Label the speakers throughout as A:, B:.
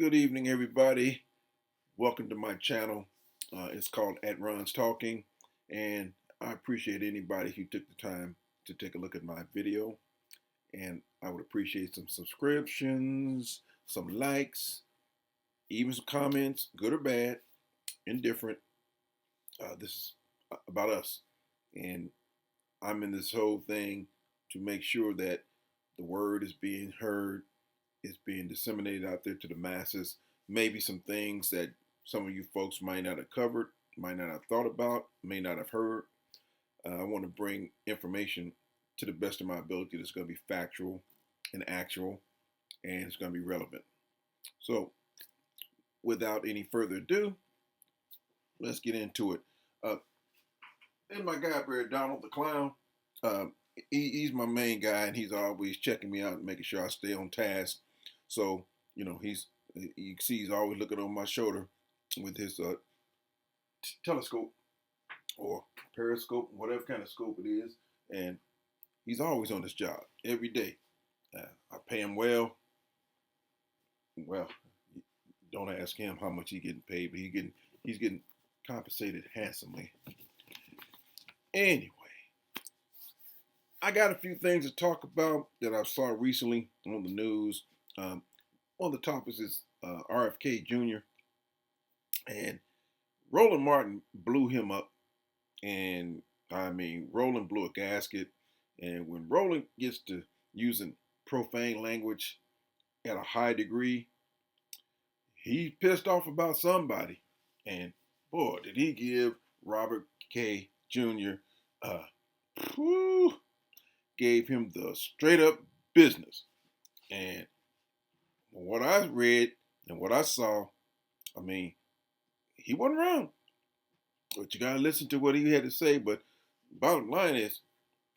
A: Good evening, everybody. Welcome to my channel. It's called At Ron's Talking, and I appreciate anybody who took the time to take a look at my video. And I would appreciate some subscriptions, some likes, even some comments, good or bad, indifferent. This is about us, and I'm in this whole thing to make sure that the word is being heard, is being disseminated out there to the masses. Maybe some things that some of you folks might not have covered, might not have thought about, may not have heard. I want to bring information to the best of my ability that's going to be factual and actual, and it's going to be relevant. So, without any further ado, let's get into it. And my guy, Barry Donald, the clown, uh, he's my main guy, and he's always checking me out and making sure I stay on task. So, you see he's always looking over my shoulder with his telescope or periscope, whatever kind of scope it is, and he's always on this job every day. I pay him well. Well, don't ask him how much he's getting paid, but he's getting compensated handsomely. Anyway, I got a few things to talk about that I saw recently on the news. One of the topics is RFK Jr. and Roland Martin blew him up, and I mean Roland blew a gasket. And when Roland gets to using profane language at a high degree, he's pissed off about somebody. And boy, did he give Robert K. Jr. Whew, gave him the straight up business. And what I read and what I saw, I mean, he wasn't wrong. But you gotta listen to what he had to say. But bottom line is,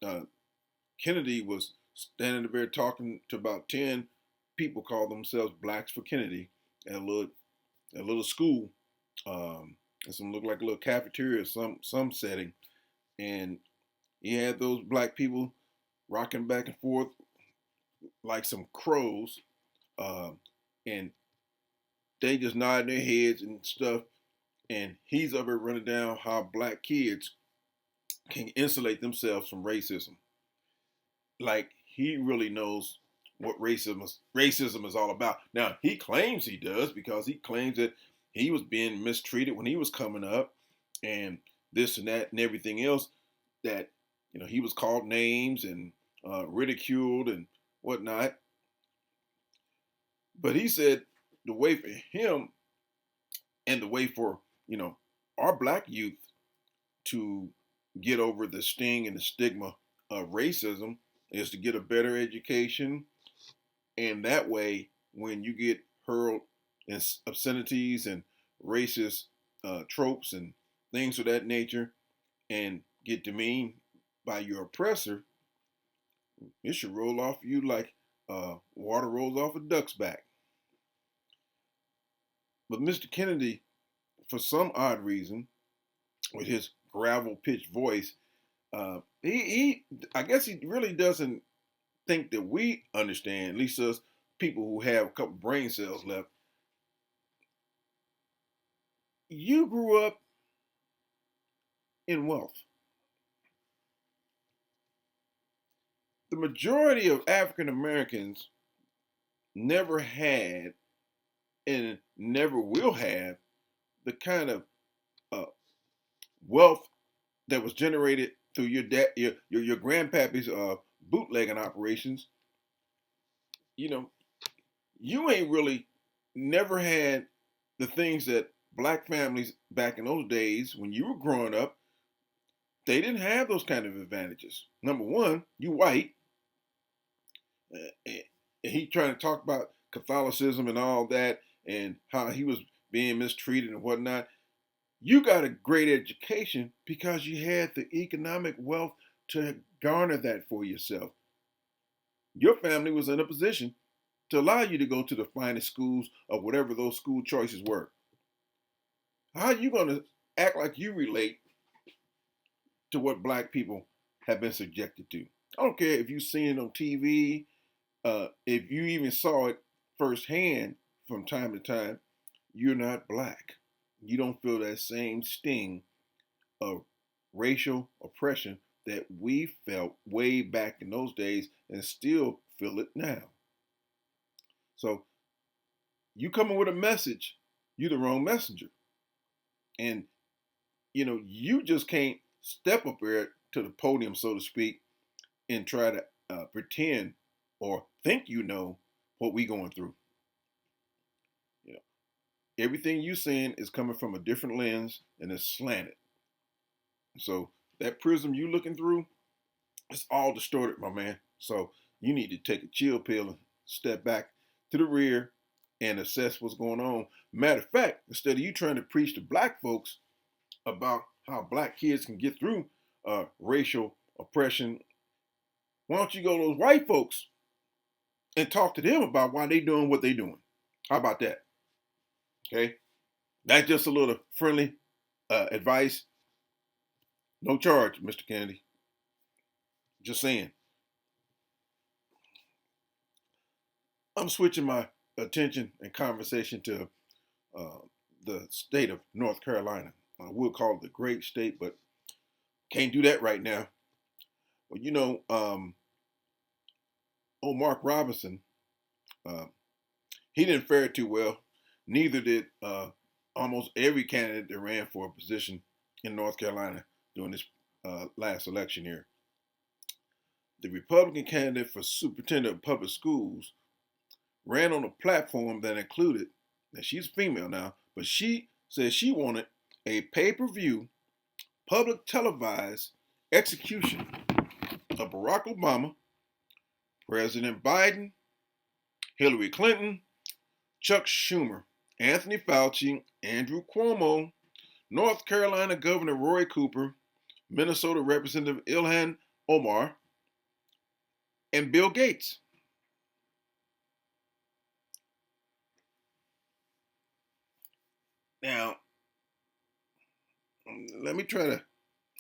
A: uh, Kennedy was standing there talking to about 10 people call themselves Blacks for Kennedy at a little school. And some looked like a little cafeteria, some setting, and he had those black people rocking back and forth like some crows, and they just nodding their heads and stuff. And he's up there running down how black kids can insulate themselves from racism. Like he really knows what racism is all about. Now he claims he does because he claims that he was being mistreated when he was coming up, and this and that and everything else. That he was called names and ridiculed and whatnot. But he said the way for him and the way for our black youth to get over the sting and the stigma of racism is to get a better education. And that way, when you get hurled in obscenities and racist tropes and things of that nature and get demeaned by your oppressor, it should roll off you like water rolls off a duck's back. But Mr. Kennedy, for some odd reason, with his gravel pitched voice, I guess he really doesn't think that we understand, at least us people who have a couple brain cells left. You grew up in wealth. The majority of African Americans never had and never will have the kind of uh, wealth that was generated through your dad, your grandpappy's bootlegging operations. You know, you ain't really never had the things that black families back in those days when you were growing up, they didn't have those kind of advantages. Number one, you white. And he trying to talk about Catholicism and all that and how he was being mistreated and whatnot. You got a great education because you had the economic wealth to garner that for yourself. Your family was in a position to allow you to go to the finest schools of whatever those school choices were. How are you going to act like you relate to what black people have been subjected to? I don't care if you've seen it on TV, if you even saw it firsthand from time to time, you're not black. You don't feel that same sting of racial oppression that we felt way back in those days and still feel it now. So you coming with a message, you're the wrong messenger. And you just can't step up there to the podium, so to speak, and try to pretend or think you know what we going through. You know, everything you saying is coming from a different lens and it's slanted. So that prism you looking through, it's all distorted, my man. So you need to take a chill pill and step back to the rear and assess what's going on. Matter of fact, instead of you trying to preach to black folks about how black kids can get through racial oppression, why don't you go to those white folks and talk to them about why they doing what they doing? How about that? Okay, that's just a little friendly advice. No charge, Mr. Kennedy. Just saying. I'm switching my attention and conversation to the state of North Carolina. We'll call it the great state, but can't do that right now. Well, Mark Robinson, he didn't fare too well. Neither did almost every candidate that ran for a position in North Carolina during this last election year. The Republican candidate for superintendent of public schools ran on a platform that included, and she's female now, but she said she wanted a pay-per-view, public televised execution of Barack Obama, President Biden, Hillary Clinton, Chuck Schumer, Anthony Fauci, Andrew Cuomo, North Carolina Governor Roy Cooper, Minnesota Representative Ilhan Omar, and Bill Gates. Now, let me try to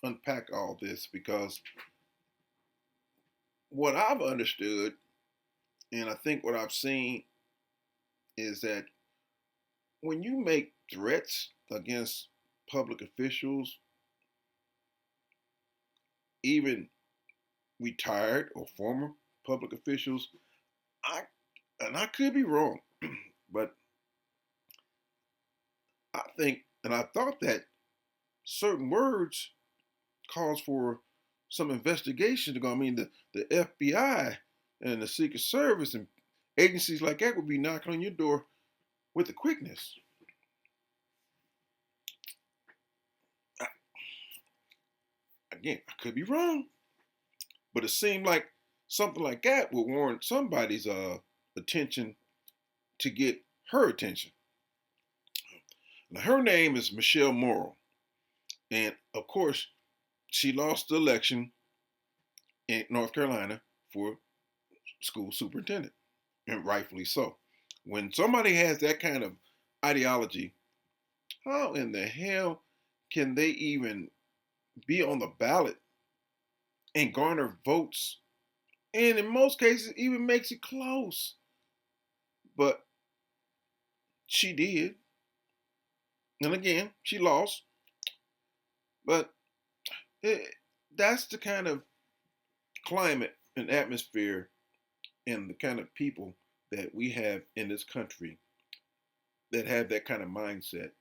A: unpack all this, because what I've understood, and I think what I've seen, is that when you make threats against public officials, even retired or former public officials, I could be wrong, but I think, and I thought that certain words cause for some investigation to go. I mean, the FBI and the Secret Service and agencies like that would be knocking on your door with the quickness. Again, I could be wrong, but it seemed like something like that would warrant somebody's attention to get her attention. Now, her name is Michelle Morrow, and of course, she lost the election in North Carolina for school superintendent, and rightfully so. When somebody has that kind of ideology, how in the hell can they even be on the ballot and garner votes, and in most cases even makes it close? But she did, and again, she lost. But that's the kind of climate and atmosphere and the kind of people that we have in this country that have that kind of mindset.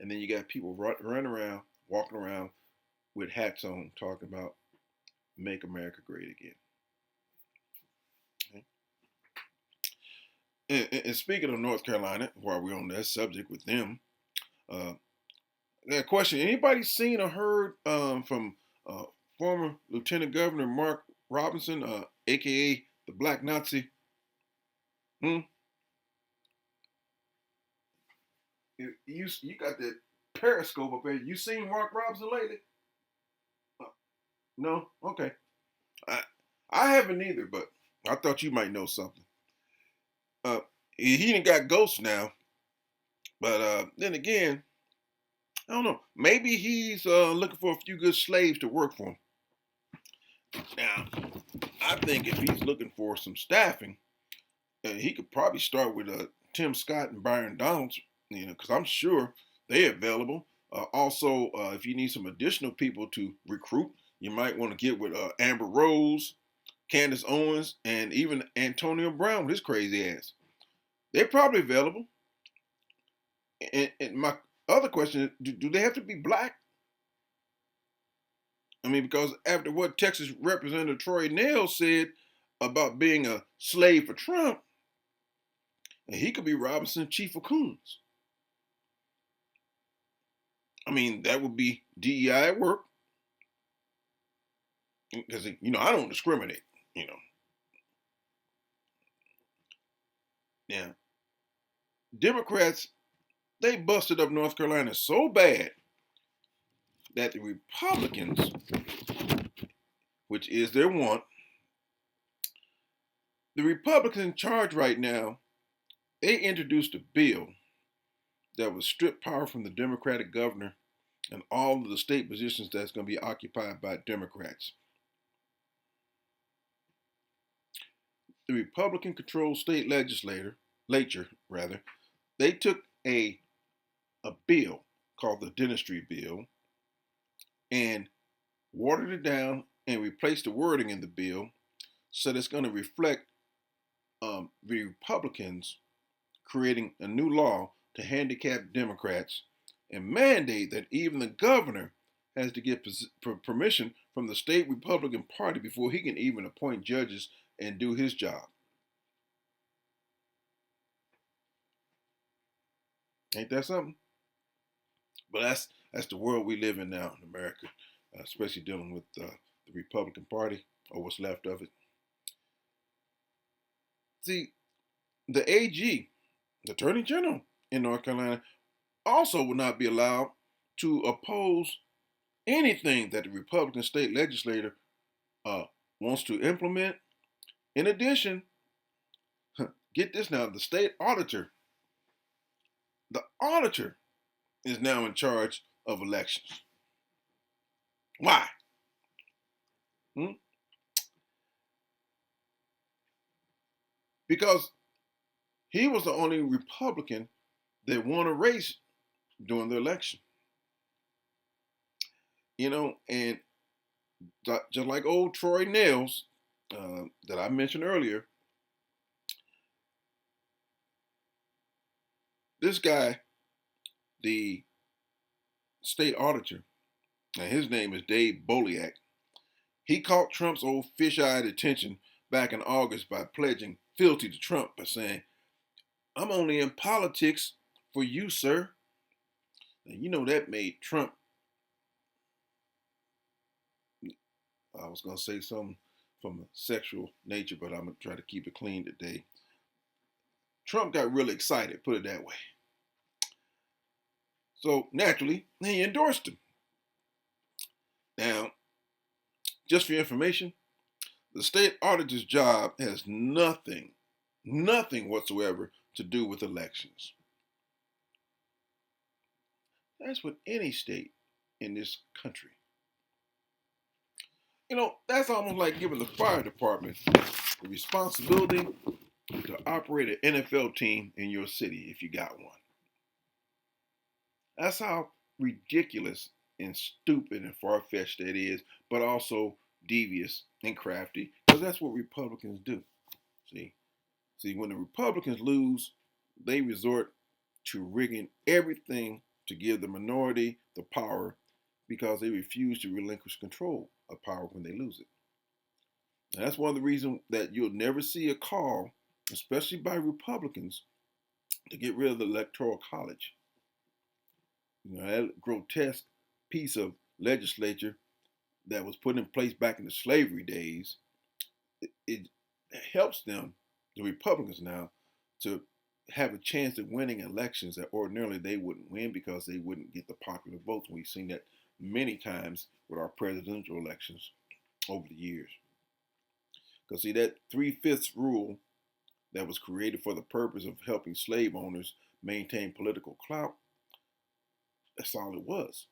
A: And then you got people running around, walking around with hats on, talking about "Make America Great Again." Okay? And speaking of North Carolina, while we're on that subject with them, that question: anybody seen or heard from former Lieutenant Governor Mark Robinson, aka the Black Nazi? You got that periscope up there. You seen Mark Robinson lately? No? Okay. I haven't either, but I thought you might know something. He done got ghosts now, but then again, I don't know. Maybe he's looking for a few good slaves to work for him. Now, I think if he's looking for some staffing, he could probably start with Tim Scott and Byron Donalds, because I'm sure they're available. Also, if you need some additional people to recruit, you might want to get with Amber Rose, Candace Owens, and even Antonio Brown with his crazy ass. They're probably available. And my other question is, do they have to be black? I mean, because after what Texas Representative Troy Nehls said about being a slave for Trump, he could be Robinson Chief of Coons. I mean, that would be DEI at work. Because, I don't discriminate, you know. Now, Democrats, they busted up North Carolina so bad that the Republicans, which is their want, the Republicans in charge right now, they introduced a bill that would strip power from the Democratic governor and all of the state positions that's going to be occupied by Democrats. The Republican-controlled state legislature, they took a bill called the Dentistry Bill and watered it down and replaced the wording in the bill so that it's going to reflect the Republicans creating a new law to handicap Democrats and mandate that even the governor has to get permission from the state Republican Party before he can even appoint judges and do his job. Ain't that something? But that's the world we live in now in America, especially dealing with the Republican Party or what's left of it. See, the AG, the Attorney General in North Carolina, also will not be allowed to oppose anything that the Republican state legislator wants to implement. In addition, get this now, the auditor is now in charge of elections. Why? Because he was the only Republican that won a race during the election. And just like old Troy Nehls that I mentioned earlier, this guy, the state auditor, and his name is Dave Boliak, he caught Trump's old fish-eyed attention back in August by pledging fealty to Trump by saying, "I'm only in politics for you, sir." And that made Trump, I was going to say something from a sexual nature, but I'm going to try to keep it clean today. Trump got really excited, put it that way. So naturally, he endorsed him. Now, just for your information, the state auditor's job has nothing whatsoever to do with elections. That's with any state in this country. That's almost like giving the fire department the responsibility to operate an NFL team in your city if you got one. That's how ridiculous and stupid and far-fetched that is, but also devious and crafty, because that's what Republicans do. See, when the Republicans lose, they resort to rigging everything to give the minority the power because they refuse to relinquish control of power when they lose it. And that's one of the reasons that you'll never see a call, especially by Republicans, to get rid of the Electoral College. That grotesque piece of legislature that was put in place back in the slavery days, it helps them, the Republicans now, to have a chance of winning elections that ordinarily they wouldn't win because they wouldn't get the popular votes. We've seen that many times with our presidential elections over the years. Because see, that 3/5 rule that was created for the purpose of helping slave owners maintain political clout, that's all it was.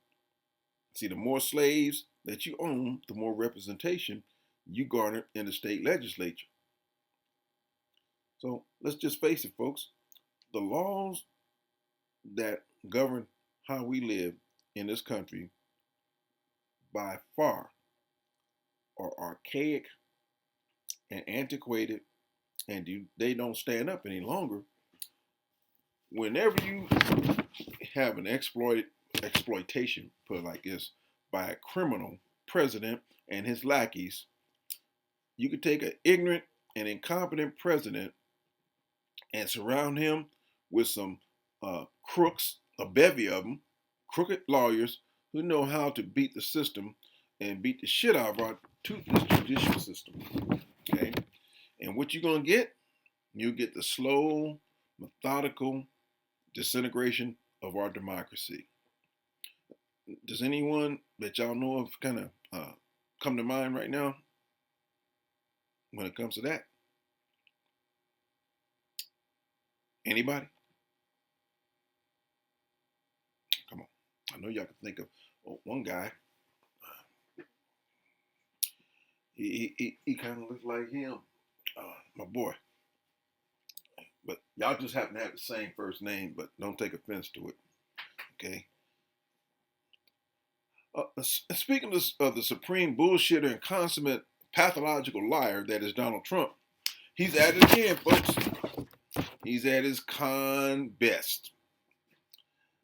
A: See, the more slaves that you own, the more representation you garner in the state legislature. So let's just face it, folks. The laws that govern how we live in this country by far are archaic and antiquated, and they don't stand up any longer. Whenever you have an exploitation, put it like this, by a criminal president and his lackeys, you could take an ignorant and incompetent president and surround him with some crooks, a bevy of them, crooked lawyers who know how to beat the system and beat the shit out of our toothless judicial system. Okay? And what you're going to get? You get the slow, methodical disintegration of our democracy. Does anyone that y'all know of kind of come to mind right now when it comes to that? Anybody? Come on. I know y'all can think of one guy. He kind of looks like him. My boy. But y'all just happen to have the same first name, but don't take offense to it. Okay? Speaking of the supreme bullshitter and consummate pathological liar that is Donald Trump, he's at it again, folks. He's at his con best.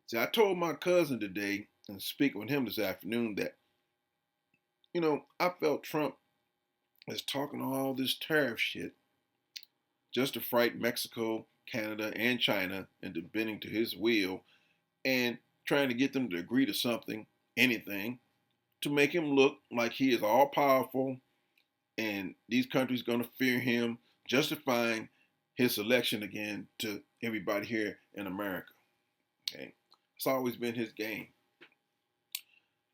A: See, I told my cousin today, and speaking with him this afternoon, that, I felt Trump is talking all this tariff shit just to frighten Mexico, Canada, and China into bending to his will and trying to get them to agree to something, anything, to make him look like he is all powerful and these countries going to fear him, justifying his election again to everybody here in America. Okay, it's always been his game.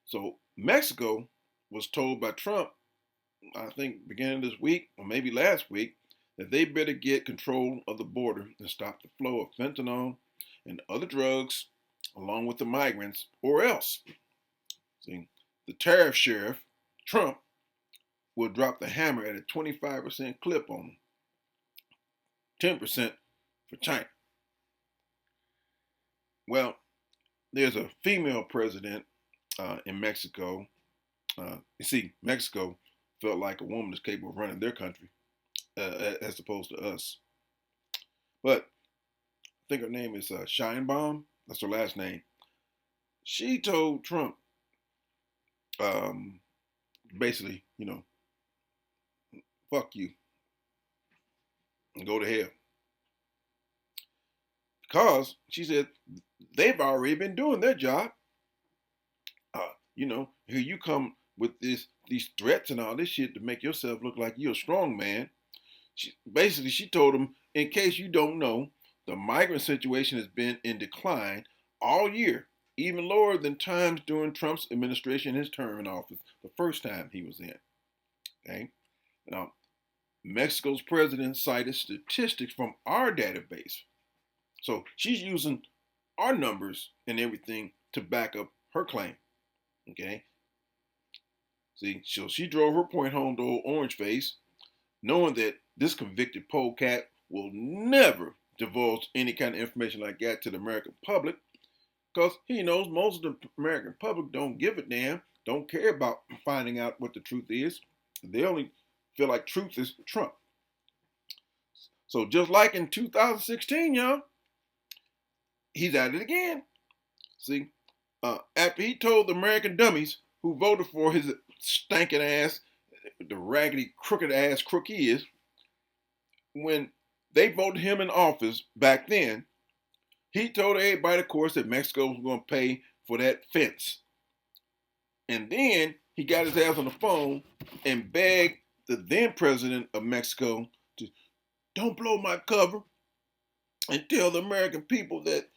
A: So Mexico was told by Trump, I think beginning this week or maybe last week, that they better get control of the border and stop the flow of fentanyl and other drugs along with the migrants, or else. See, the tariff sheriff, Trump, will drop the hammer at a 25% clip on them, 10% for China. Well, there's a female president in Mexico. You see, Mexico felt like a woman is capable of running their country as opposed to us. But I think her name is Scheinbaum. That's her last name. She told Trump, basically, fuck you and go to hell. Because she said they've already been doing their job. Here you come with these threats and all this shit to make yourself look like you're a strong man. She told him, in case you don't know, the migrant situation has been in decline all year, even lower than times during Trump's administration, his term in office, the first time he was in. Okay? Now, Mexico's president cited statistics from our database. So she's using our numbers and everything to back up her claim. Okay? See, so she drove her point home to old Orange Face, knowing that this convicted polecat will never divulge any kind of information like that to the American public, because he knows most of the American public don't give a damn, don't care about finding out what the truth is. They only feel like truth is Trump. So just like in 2016, y'all, he's at it again. See, after he told the American dummies who voted for his stinking ass, the raggedy, crooked ass crook he is, when they voted him in office back then, he told everybody, of course, that Mexico was going to pay for that fence. And then he got his ass on the phone and begged the then president of Mexico to don't blow my cover and tell the American people that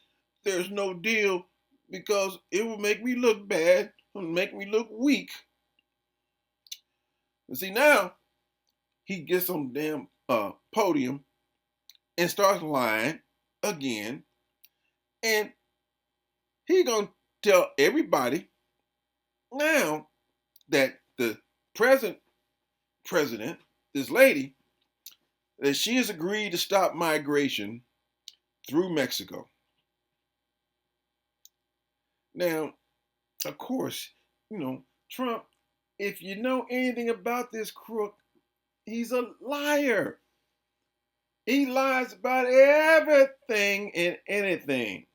A: there's no deal because it will make me look bad, it will make me look weak. And see, now he gets on the damn podium and starts lying again, and he gonna tell everybody now that the present president, this lady, that she has agreed to stop migration through Mexico. Now, of course, Trump, if you know anything about this crook, he's a liar. He lies about everything and anything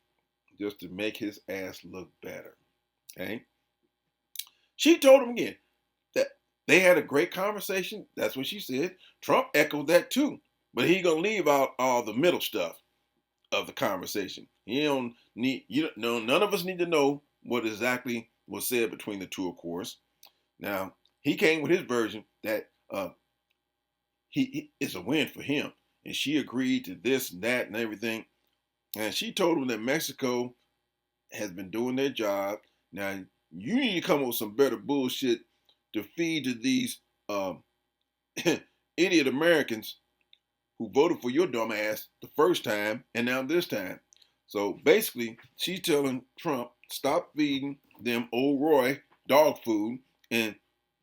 A: just to make his ass look better. Okay? She told him again that they had a great conversation. That's what she said. Trump echoed that too. But he gonna leave out all the middle stuff of the conversation. None of us need to know what exactly was said between the two, of course. Now, he came with his version that it's a win for him. And she agreed to this and that and everything. And she told him that Mexico has been doing their job. Now, you need to come up with some better bullshit to feed to these idiot Americans who voted for your dumb ass the first time and now this time. So basically, she's telling Trump, stop feeding them old Roy dog food and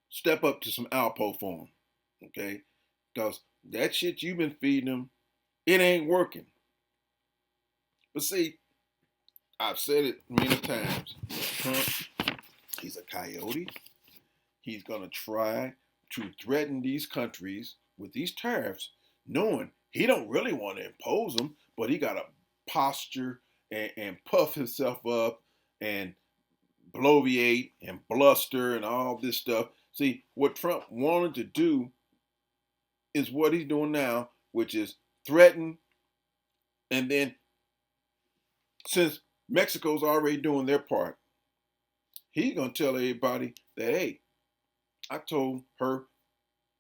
A: step up to some Alpo for them. Okay? Because that shit you've been feeding them, it ain't working. But see, I've said it many times. Trump, he's a coyote. He's going to try to threaten these countries with these tariffs, knowing he don't really want to impose them, but he got to posture and puff himself up and bloviate and bluster and all this stuff. See, what Trump wanted to do is what he's doing now, which is threaten, and then since Mexico's already doing their part, he's going to tell everybody that, hey, I told her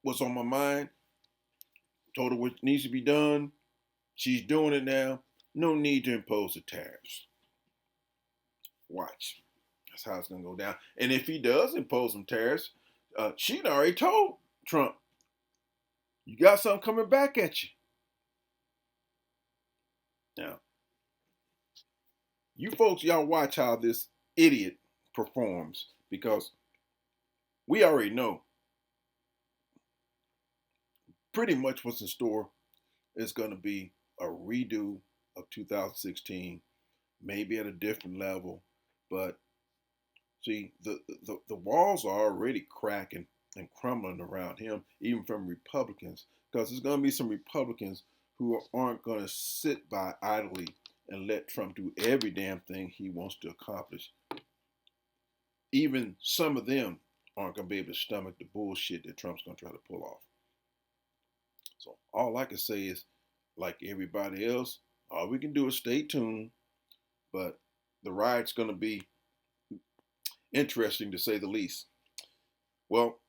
A: what's on my mind, told her what needs to be done. She's doing it now. No need to impose the tariffs. Watch. That's how it's going to go down. And if he does impose some tariffs, she'd already told Trump, you got something coming back at you. Now, you folks, y'all watch how this idiot performs because we already know pretty much what's in store is going to be a redo of 2016, maybe at a different level. But see, the walls are already cracking and crumbling around him, even from Republicans, because there's going to be some Republicans who aren't going to sit by idly and let Trump do every damn thing he wants to accomplish. Even some of them aren't going to be able to stomach the bullshit that Trump's going to try to pull off. So all I can say is, like everybody else, all we can do is stay tuned. But the ride's going to be interesting to say the least. Well,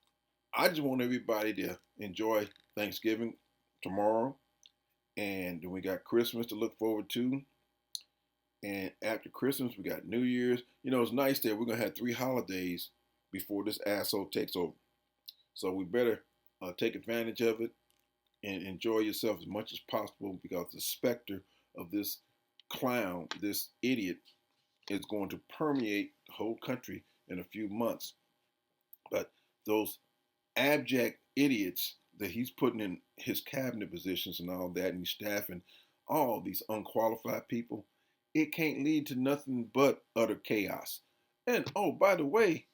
A: I just want everybody to enjoy Thanksgiving tomorrow. And then we got Christmas to look forward to. And after Christmas, we got New Year's. It's nice that we're going to have 3 holidays before this asshole takes over. So we better take advantage of it and enjoy yourself as much as possible because the specter of this clown, this idiot, is going to permeate the whole country in a few months. But those abject idiots that he's putting in his cabinet positions and all that, and he's staffing all these unqualified people, it can't lead to nothing but utter chaos. And oh, by the way,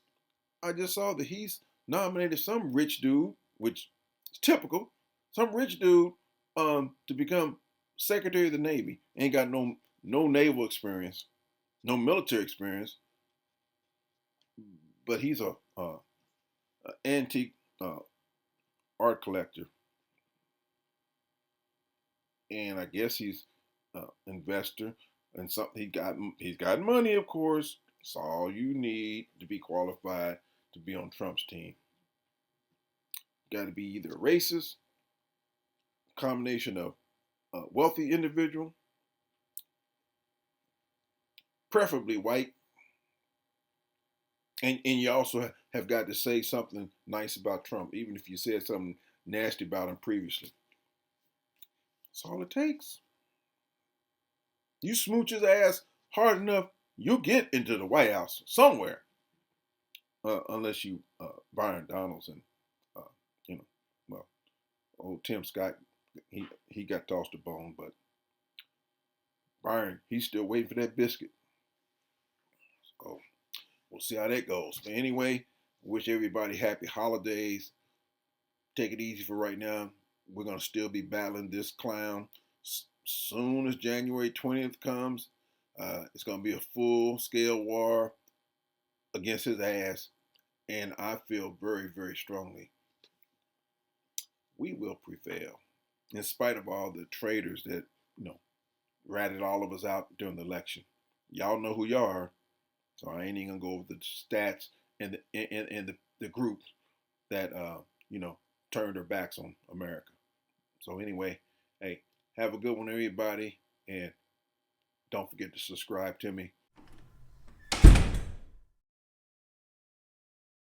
A: I just saw that he's nominated some rich dude, which is typical, some rich dude to become Secretary of the Navy. Ain't got no naval experience, no military experience, but he's a antique art collector, and I guess he's investor and something. He's got money, of course. It's all you need to be qualified to be on Trump's team. Got to be either a racist, combination of a wealthy individual, preferably white, and you also have got to say something nice about Trump, even if you said something nasty about him previously. That's all it takes. You smooch his ass hard enough, you'll get into the White House somewhere. Unless you Byron Donalds and well, old Tim Scott, he got tossed a bone, but Byron, he's still waiting for that biscuit. So we'll see how that goes. But anyway, wish everybody happy holidays. Take it easy for right now. We're going to still be battling this clown. Soon as January 20th comes, it's going to be a full-scale war against his ass. And I feel very, very strongly we will prevail. In spite of all the traitors that, ratted all of us out during the election. Y'all know who y'all are. So I ain't even gonna go over the stats and the groups that turned their backs on America. So anyway, hey, have a good one, everybody, and don't forget to subscribe to me.